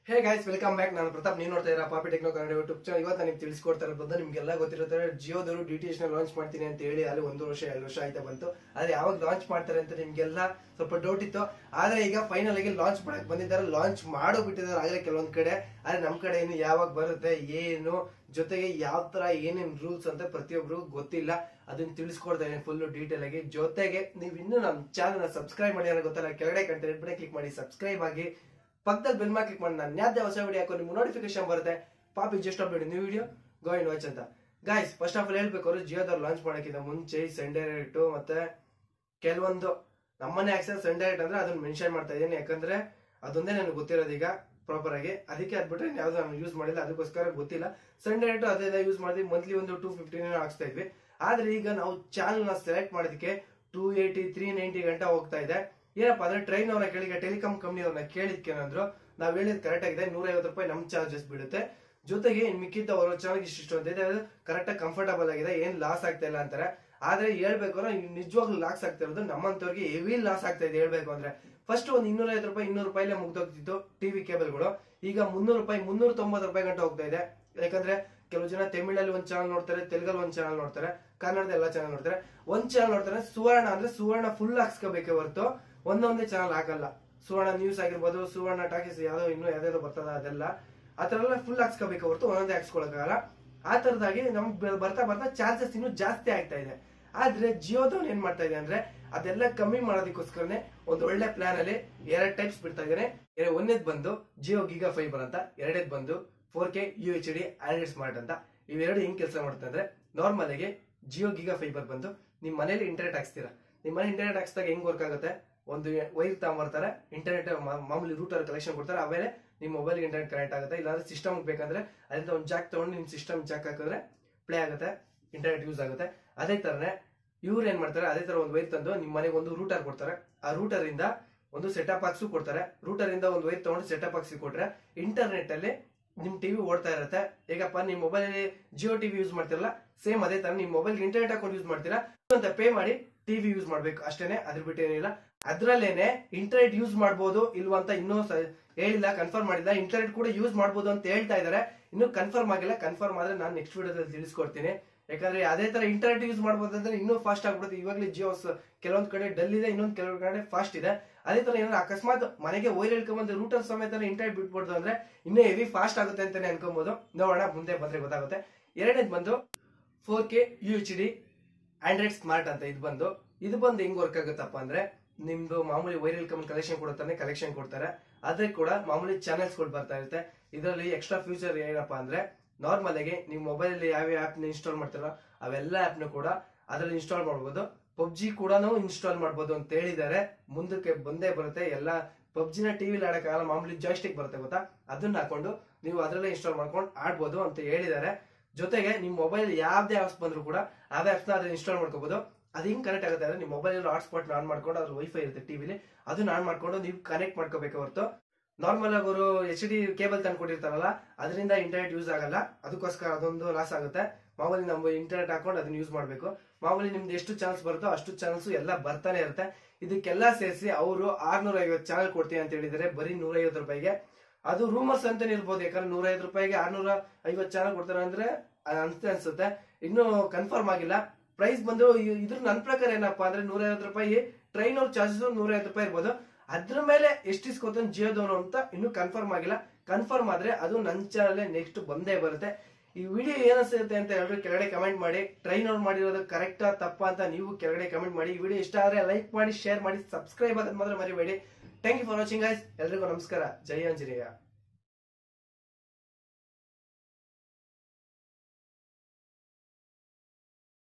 Hey guys, welcome back. ನಾನು ಪ್ರತಾಪ್. ನೀವು ನೋಡ್ತಾ ಇದ್ದೀರಾ ಪಾಪಿ ಟೆಕ್ನೋ ಕನ್ನಡ ಯೂಟ್ಯೂಬ್ ಚಾನಲ್. ಇವತ್ತು ನಾನು ತಿಳಿಸ್ಕೊಡ್ತಾ ಇರೋದು ನಿಮ್ಗೆಲ್ಲ ಗೊತ್ತಿರುತ್ತೆ, ಜಿಯೋದವರು ಡಿಟಿಎಚ್ ನ ಲಾಂಚ್ ಮಾಡ್ತೀನಿ ಅಂತ ಹೇಳಿ ಅಲ್ಲಿ 1 ವರ್ಷ 2 ವರ್ಷ ಆಯ್ತಾ ಬಂತು. ಆದ್ರೆ ಯಾವಾಗ ಲಾಂಚ್ ಮಾಡ್ತಾರೆ ಅಂತ ನಿಮ್ಗೆಲ್ಲ ಸ್ವಲ್ಪ ಡೌಟ್ ಇತ್ತು. ಆದ್ರೆ ಈಗ ಫೈನಲ್ ಆಗಿ ಲಾಂಚ್ ಮಾಡಕ್ ಬಂದಿದ್ದಾರೆ, ಲಾಂಚ್ ಮಾಡೋ ಬಿಟ್ಟಿದ್ದಾರೆ ಆಗಲೇ ಕೆಲವೊಂದ್ ಕಡೆ. ಆದ್ರೆ ನಮ್ ಕಡೆ ಏನು ಯಾವಾಗ ಬರುತ್ತೆ, ಏನು ಜೊತೆಗೆ ಯಾವ ತರ ಏನೇನ್ ರೂಲ್ಸ್ ಅಂತ ಪ್ರತಿಯೊಬ್ರು ಗೊತ್ತಿಲ್ಲ. ಅದನ್ನ ತಿಳಿಸ್ಕೊಡ್ತಾ ಇದ್ದೀನಿ ಫುಲ್ ಡೀಟೇಲ್ ಆಗಿ. ಜೊತೆಗೆ ನೀವು ಇನ್ನೂ ನಮ್ಮ ಚಾನಲ್ ಸಬ್ಸ್ಕ್ರೈಬ್ ಮಾಡಿ ಅನ್ನೋ ಗೊತ್ತಲ್ಲ, ಕೆಳಗಡೆ ಕಂತ ರೆಡ್ ಬಟನ್ ಕ್ಲಿಕ್ ಮಾಡಿ ಸಬ್ಸ್ಕ್ರೈಬ್ ಆಗಿ, ಪಕ್ಕದಲ್ಲಿ ಬೆಲ್ ಕ್ಲಿಕ್ ಮಾಡಿ. ನಾನು ಯಾವ್ದೇ ಹೊಸ ವಿಡಿಯೋ ಹಾಕೋ ನಿಮ್ಗೆ ನೋಟಿಫಿಕೇಶನ್ ಬರುತ್ತೆ. ಪಾಪಿ just update new video go and watch ಅಂತ. ಗೈಸ್, ಫಸ್ಟ್ ಆಫ್ ಆಲ್ ಹೇಳ್ಬೇಕು, ಜಿಯೋದವ್ರು ಲಾಂಚ್ ಮಾಡಕ್ಕಿಂತ ಮುಂಚೆ ಸನ್ ಡೈರೆಕ್ಟ್ ಮತ್ತೆ ಕೆಲವೊಂದು ನಮ್ಮನೆ ಆಕ್ಸೆಸ್ ಸನ್ ಡೈರೆಕ್ಟ್ ಅಂದ್ರೆ ಅದನ್ನ ಮೆನ್ಷನ್ ಮಾಡ್ತಾ ಇದ್ದೀನಿ, ಯಾಕಂದ್ರೆ ಅದೊಂದೇ ನನಗೆ ಗೊತ್ತಿರೋದು ಈಗ ಪ್ರಾಪರ್ ಆಗಿ. ಅದಕ್ಕೆ ಅದ್ಬಿಟ್ರೆ ಯಾವ್ದು ನಾನು ಯೂಸ್ ಮಾಡಿಲ್ಲ, ಅದಕ್ಕೋಸ್ಕರ ಗೊತ್ತಿಲ್ಲ. ಸನ್ ಡೈರೆಕ್ಟ್ ಅದೆಲ್ಲ ಯೂಸ್ ಮಾಡಿದ್ವಿ, ಮಂತ್ಲಿ ಒಂದು 250 ಹಾಕ್ಸ್ತಾ ಇದ್ವಿ. ಆದ್ರೆ ಈಗ ನಾವು ಚಾನಲ್ ನ ಸೆಲೆಕ್ಟ್ ಮಾಡೋದಕ್ಕೆ 280 390 ಗಂಟೆ ಹೋಗ್ತಾ ಇದೆ. ಏನಪ್ಪಾ ಅಂದ್ರೆ ಟ್ರೈನ್ ಅವ್ರನ್ನ ಕೇಳಿ, ಟೆಲಿಕಾಂ ಕಂಪ್ನಿ ಅವ್ರನ್ನ ಕೇಳಿದ್ಕೇನಂದ್ರು, ನಾವ್ ಹೇಳಿದ್ ಕರೆಕ್ಟ್ ಆಗಿದೆ, 150 ರೂಪಾಯಿ ನಮ್ ಚಾರ್ಜಸ್ ಬೀಳುತ್ತೆ. ಜೊತೆಗೆ ಮಿಕ್ಕಿದ್ದ ಅವ್ರ ಚಾನಲ್ ಇಷ್ಟು ಅಂತ ಇದೆ, ಕರೆಕ್ಟ್ ಆಗಿ ಕಂಫರ್ಟಬಲ್ ಆಗಿದೆ, ಏನ್ ಲಾಸ್ ಆಗ್ತಾ ಇಲ್ಲ ಅಂತಾರೆ. ಆದ್ರೆ ಹೇಳ್ಬೇಕು ಅಂದ್ರೆ ನಿಜವಾಗ್ಲೂ ಲಾಸ್ ಆಗ್ತಾ ಇರೋದು ನಮ್ಮಂತವ್ರಿಗೆ ಹೆವಿ ಲಾಸ್ ಆಗ್ತಾ ಇದೆ. ಹೇಳ್ಬೇಕು ಅಂದ್ರೆ ಫಸ್ಟ್ ಒಂದು 250 ರೂಪಾಯಿ 200 ರೂಪಾಯಿಲೇ ಮುಗ್ದೋಗ್ತಿತ್ತು ಟಿವಿ ಕೇಬಲ್ಗಳು. ಈಗ 300 ರೂಪಾಯಿ 390 ರೂಪಾಯಿ ಗಂಟೆ ಹೋಗ್ತಾ ಇದೆ. ಯಾಕಂದ್ರೆ ಕೆಲವು ಜನ ತಮಿಳಲ್ಲಿ ಒಂದ್ ಚಾನಲ್ ನೋಡ್ತಾರೆ, ತೆಲುಗಲ್ಲಿ ಒಂದ್ ಚಾನಲ್ ನೋಡ್ತಾರೆ, ಕನ್ನಡದ ಎಲ್ಲಾ ಚಾನಲ್ ನೋಡ್ತಾರೆ. ಒಂದ್ ಚಾನಲ್ ನೋಡ್ತಾರೆ ಸುವರ್ಣ ಅಂದ್ರೆ ಸುವರ್ಣ ಫುಲ್ ಹಾಕ್ಸ್ಕೋಬೇಕೆ ಹೊರತು ಒಂದೊಂದೇ ಚಾನಲ್ ಹಾಕಲ್ಲ. ಸುವರ್ಣ ನ್ಯೂಸ್ ಆಗಿರ್ಬೋದು, ಸುವರ್ಣ ಟಾಕೀಸ್, ಯಾವ್ದೋ ಇನ್ನೂ ಯಾವ್ದಾದ್ರು ಬರ್ತದ ಅದೆಲ್ಲ ಆ ತರ ಎಲ್ಲ ಫುಲ್ ಹಾಕ್ಸ್ಕೋಬೇಕು ಹೊರತು ಒಂದೊಂದೇ ಹಾಕ್ಸ್ಕೊಳಕ್ಕಾಗಲ್ಲ. ಆ ತರದಾಗಿ ನಮ್ಗೆ ಬರ್ತಾ ಬರ್ತಾ ಚಾರ್ಜಸ್ ಇನ್ನೂ ಜಾಸ್ತಿ ಆಗ್ತಾ ಇದೆ. ಆದ್ರೆ ಜಿಯೋದವ್ನು ಏನ್ ಮಾಡ್ತಾ ಇದೆ ಅಂದ್ರೆ ಅದೆಲ್ಲ ಕಮ್ಮಿ ಮಾಡೋದಕ್ಕೋಸ್ಕರನೇ ಒಂದು ಒಳ್ಳೆ ಪ್ಲಾನ್ ಅಲ್ಲಿ 2 ಟೈಪ್ಸ್ ಬಿಡ್ತಾ ಇದ್ದಾನೆ. ಒಂದೇದ್ ಬಂದು ಜಿಯೋ ಗೀಗಾ ಫೈಬರ್ ಅಂತ, ಎರಡೇದ್ ಬಂದು 4K UHD ಆಂಡ್ರಾಯ್ಡ್ ಸ್ಮಾರ್ಟ್ ಅಂತ. ಇವೆರಡು ಹೆಂಗ್ ಕೆಲಸ ಮಾಡುತ್ತೆ ಅಂದ್ರೆ, ನಾರ್ಮಲ್ ಆಗಿ ಜಿಯೋ ಗೀಗಾ ಫೈಬರ್ ಬಂದು ನಿಮ್ ಮನೇಲಿ ಇಂಟರ್ನೆಟ್ ಹಾಕ್ಸ್ತೀರಾ. ನಿಮ್ ಮನೆ ಇಂಟರ್ನೆಟ್ ಹಾಕ್ಸಿದಾಗ ಹೆಂಗ್ ವರ್ಕ್ ಆಗುತ್ತೆ, ಒಂದು ವೈರ್ ತಗೊಂಡ್ಬರ್ತಾರೆ, ಇಂಟರ್ನೆಟ್ ಮಾಮೂಲಿ ರೂಟರ್ ಕಲೆಕ್ಷನ್ ಕೊಡ್ತಾರೆ, ಆಮೇಲೆ ನಿಮ್ ಮೊಬೈಲ್ ಇಂಟರ್ನೆಟ್ ಕನೆಕ್ಟ್ ಆಗುತ್ತೆ. ಇಲ್ಲಾಂದ್ರೆ ಸಿಸ್ಟಮ್ ಬೇಕಂದ್ರೆ ಅದರಿಂದ ಒಂದು ಜಾಕ್ ತಗೊಂಡು ನಿಮ್ ಸಿಸ್ಟಮ್ ಜಾಕ್ ಹಾಕಿದ್ರೆ ಪ್ಲೇ ಆಗುತ್ತೆ, ಇಂಟರ್ನೆಟ್ ಯೂಸ್ ಆಗುತ್ತೆ. ಅದೇ ತರನೇ ಇವ್ರು ಏನ್ ಮಾಡ್ತಾರೆ, ಅದೇ ತರ ಒಂದು ವೈರ್ ತಂದು ನಿಮ್ ಮನೆಗೆ ಒಂದು ರೂಟರ್ ಕೊಡ್ತಾರೆ. ಆ ರೂಟರ್ ಇಂದ ಒಂದು ಸೆಟಪ್ ಬಾಕ್ಸ್ ಕೊಡ್ತಾರೆ. ರೂಟರ್ ಇಂದ ಒಂದು ವೈರ್ ತಗೊಂಡು ಸೆಟಪ್ ಬಾಕ್ಸ್ ಕೊಟ್ರೆ ಇಂಟರ್ನೆಟ್ ಅಲ್ಲಿ ನಿಮ್ ಟಿವಿ ಓಡ್ತಾ ಇರುತ್ತೆ. ಹೇಗಪ್ಪ, ನಿಮ್ ಮೊಬೈಲ್ ಅಲ್ಲಿ ಜಿಯೋ ಟಿವಿ ಯೂಸ್ ಮಾಡ್ತಿರಲ್ಲ, ಸೇಮ್ ಅದೇ ತರ ನಿಮ್ ಮೊಬೈಲ್ ಇಂಟರ್ನೆಟ್ ಹಾಕೊಂಡು ಯೂಸ್ ಮಾಡ್ತೀರಾ ಅಂತ ಪೇ ಮಾಡಿ ಟಿವಿ ಯೂಸ್ ಮಾಡ್ಬೇಕು ಅಷ್ಟೇನೆ. ಅದ್ರ ಬಿಟ್ಟು ಏನಿಲ್ಲ. ಅದ್ರಲ್ಲೇನೆ ಇಂಟರ್ನೆಟ್ ಯೂಸ್ ಮಾಡಬಹುದು ಇಲ್ವಾ ಅಂತ ಇನ್ನೂ ಹೇಳಿಲ್ಲ, ಕನ್ಫರ್ಮ್ ಮಾಡಿಲ್ಲ. ಇಂಟರ್ನೆಟ್ ಕೂಡ ಯೂಸ್ ಮಾಡಬಹುದು ಅಂತ ಹೇಳ್ತಾ ಇದಾರೆ, ಇನ್ನು ಕನ್ಫರ್ಮ್ ಆಗಿಲ್ಲ. ಕನ್ಫರ್ಮ್ ಆದ್ರೆ ನಾನು ನೆಕ್ಸ್ಟ್ ವಿಡಿಯೋದಲ್ಲಿ ತಿಳಿಸ್ಕೊಡ್ತೀನಿ. ಯಾಕಂದ್ರೆ ಅದೇ ತರ ಇಂಟರ್ನೆಟ್ ಯೂಸ್ ಮಾಡಬಹುದು ಅಂದ್ರೆ ಇನ್ನೂ ಫಾಸ್ಟ್ ಆಗ್ಬಿಡುತ್ತೆ. ಇವಾಗಲೇ ಜಿಯೋ ಕೆಲವೊಂದ್ ಕಡೆ ಡಲ್ ಇದೆ, ಇನ್ನೊಂದ್ ಕೆಲವೊಂದ್ ಕಡೆ ಫಾಸ್ಟ್ ಇದೆ. ಅದೇ ತರ ಏನಾದ್ರು ಅಕಸ್ಮಾತ್ ಮನೆಗೆ ವೈರ್ ಹೇಳ್ಕೊಂಡ್ಬಂದು ರೂಟರ್ ಸಮೇತ ಇಂಟರ್ನೆಟ್ ಬಿಟ್ಬಿಡ್ದು ಅಂದ್ರೆ ಇನ್ನೂ ಹೆವಿ ಫಾಸ್ಟ್ ಆಗುತ್ತೆ ಅಂತಾನೆ ಅನ್ಕೊಬಹುದು. ನೋಡೋಣ, ಮುಂದೆ ಬಂದ್ರೆ ಗೊತ್ತಾಗುತ್ತೆ. ಎರಡನೇದು ಬಂದು 4K UHD ಆಂಡ್ರಾಯ್ಡ್ ಸ್ಮಾರ್ಟ್ ಅಂತ. ಇದು ಬಂದು ಹೆಂಗ್ ವರ್ಕ್ ಆಗುತ್ತಪ್ಪ ಅಂದ್ರೆ, ನಿಮ್ದು ಮಾಮೂಲಿ ವೈರಲ್ ಕಲೆಕ್ಷನ್ ಕೊಡುತ್ತಾನೆ, ಕಲೆಕ್ಷನ್ ಕೊಡ್ತಾರೆ. ಅದೇ ಕೂಡ ಮಾಮೂಲಿ ಚಾನೆಲ್ಸ್ ಗಳು ಬರ್ತಾ ಇರುತ್ತೆ. ಇದರಲ್ಲಿ ಎಕ್ಸ್ಟ್ರಾ ಫ್ಯೂಚರ್ ಏನಪ್ಪಾ ಅಂದ್ರೆ, ನಾರ್ಮಲ್ ಆಗಿ ನೀವು ಮೊಬೈಲ್ ಅಲ್ಲಿ ಯಾವ ಆಪ್ ಇನ್ಸ್ಟಾಲ್ ಮಾಡ್ತಾರೋ ಅವೆಲ್ಲ ಆಪ್ ಕೂಡ ಅದ್ರಲ್ಲಿ ಇನ್ಸ್ಟಾಲ್ ಮಾಡಬಹುದು. ಪಬ್ಜಿ ಕೂಡ ಇನ್ಸ್ಟಾಲ್ ಮಾಡಬಹುದು ಅಂತ ಹೇಳಿದ್ದಾರೆ. ಮುಂದಕ್ಕೆ ಬಂದೇ ಬರುತ್ತೆ. ಎಲ್ಲ ಪಬ್ಜಿನ ಟಿವಿಲಿ ಆಡಕ್ಕಾಗಲ್ಲ, ಮಾಮೂಲಿ ಜಾಯ್ಸ್ಟಿಕ್ ಬರುತ್ತೆ ಗೊತ್ತಾ, ಅದನ್ನ ಹಾಕೊಂಡು ನೀವು ಅದ್ರಲ್ಲೇ ಇನ್ಸ್ಟಾಲ್ ಮಾಡ್ಕೊಂಡು ಆಡ್ಬೋದು ಅಂತ ಹೇಳಿದ್ದಾರೆ. ಜೊತೆಗೆ ನಿಮ್ ಮೊಬೈಲ್ ಯಾವ್ದೇ ಆಪ್ಸ್ ಬಂದ್ರು ಕೂಡ ಆ ಆಪ್ಸ್ ನ ಅದ್ರ ಇನ್ಸ್ಟಾಲ್ ಮಾಡ್ಕೋಬಹುದು. ಅದು ಹಿಂಗ್ ಕನೆಕ್ಟ್ ಆಗುತ್ತೆ ಅಂದ್ರೆ ನಿಮ್ ಮೊಬೈಲ್ ಹಾಟ್ಸ್ಪಾಟ್ ಆನ್ ಮಾಡ್ಕೊಂಡು, ಅದ್ರ ವೈಫೈ ಇರುತ್ತೆ ಟಿವಿಲಿ, ಅದನ್ನ ಆನ್ ಮಾಡ್ಕೊಂಡು ನೀವು ಕನೆಕ್ಟ್ ಮಾಡ್ಕೋಬೇಕು ಹೊರತು ನಾರ್ಮಲ್ ಆಗಿ ಅವರು HD ಕೇಬಲ್ ತಂದ್ಕೊಟ್ಟಿರ್ತಾರಲ್ಲ ಅದರಿಂದ ಇಂಟರ್ನೆಟ್ ಯೂಸ್ ಆಗಲ್ಲ. ಅದಕ್ಕೋಸ್ಕರ ಅದೊಂದು ಲಾಸ್ ಆಗುತ್ತೆ. ಮಾಮೂಲಿ ನಮ್ಮ ಇಂಟರ್ನೆಟ್ ಹಾಕೊಂಡು ಅದನ್ನ ಯೂಸ್ ಮಾಡ್ಬೇಕು. ಮಾಮೂಲಿ ನಿಮ್ದು ಎಷ್ಟು ಚಾನಲ್ಸ್ ಬರುತ್ತೋ ಅಷ್ಟು ಚಾನಲ್ಸ್ ಎಲ್ಲ ಬರ್ತಾನೆ ಇರುತ್ತೆ. ಇದಕ್ಕೆಲ್ಲ ಸೇರಿಸಿ ಅವರು 650 ಚಾನಲ್ ಕೊಡ್ತೀನಿ ಅಂತ ಹೇಳಿದರೆ ಬರೀ 150 ರೂಪಾಯಿಗೆ. ಅದು ರೂಮರ್ಸ್ ಅಂತಾನೆ ಇರ್ಬೋದು, ಯಾಕಂದ್ರೆ 150 ರೂಪಾಯಿಗೆ 650 ಚಾನಲ್ ಕೊಡ್ತಾರೆ ಅಂದ್ರೆ ಅನ್ಸುತ್ತೆ. ಇನ್ನು ಕನ್ಫರ್ಮ್ ಆಗಿಲ್ಲ ಪ್ರೈಸ್ ಬಂದು. ಇದ್ರ ನನ್ನ ಪ್ರಕಾರ ಏನಪ್ಪಾ ಅಂದ್ರೆ 150 ರೂಪಾಯಿ ಟ್ರೈನ್ ಅವ್ರ ಚಾರ್ಜಸ್ 150 ರೂಪಾಯಿ ಇರ್ಬೋದು. ಅದ್ರ ಮೇಲೆ ಎಷ್ಟು ಇಸ್ಕೋತಾನೆ ಜಿಯೋದವನು ಅಂತ ಇನ್ನು ಕನ್ಫರ್ಮ್ ಆಗಿಲ್ಲ. ಕನ್ಫರ್ಮ್ ಆದ್ರೆ ಅದು ನನ್ನ ಚಾನಲ್ ನೆಕ್ಸ್ಟ್ ಬಂದೇ ಬರುತ್ತೆ. ಈ ವಿಡಿಯೋ ಏನಿಸುತ್ತೆ ಅಂತ ಹೇಳಿದ್ರೆ ಕೆಳಗಡೆ ಕಮೆಂಟ್ ಮಾಡಿ. ಟ್ರೈನ್ ಅವ್ರು ಮಾಡಿರೋದು ಕರೆಕ್ಟಾ ತಪ್ಪಾ ಅಂತ ನೀವು ಕೆಳಗಡೆ ಕಮೆಂಟ್ ಮಾಡಿ. ಈ ವಿಡಿಯೋ ಇಷ್ಟ ಆದ್ರೆ ಲೈಕ್ ಮಾಡಿ, ಶೇರ್ ಮಾಡಿ, ಸಬ್ಸ್ಕ್ರೈಬ್ ಆಗೋದು ಮಾತ್ರ ಮರಿಬೇಡಿ. Thank you for watching guys. ಎಲ್ರಿಗೂ ನಮಸ್ಕಾರ. ಜೈ ಆಂಜನೇಯ.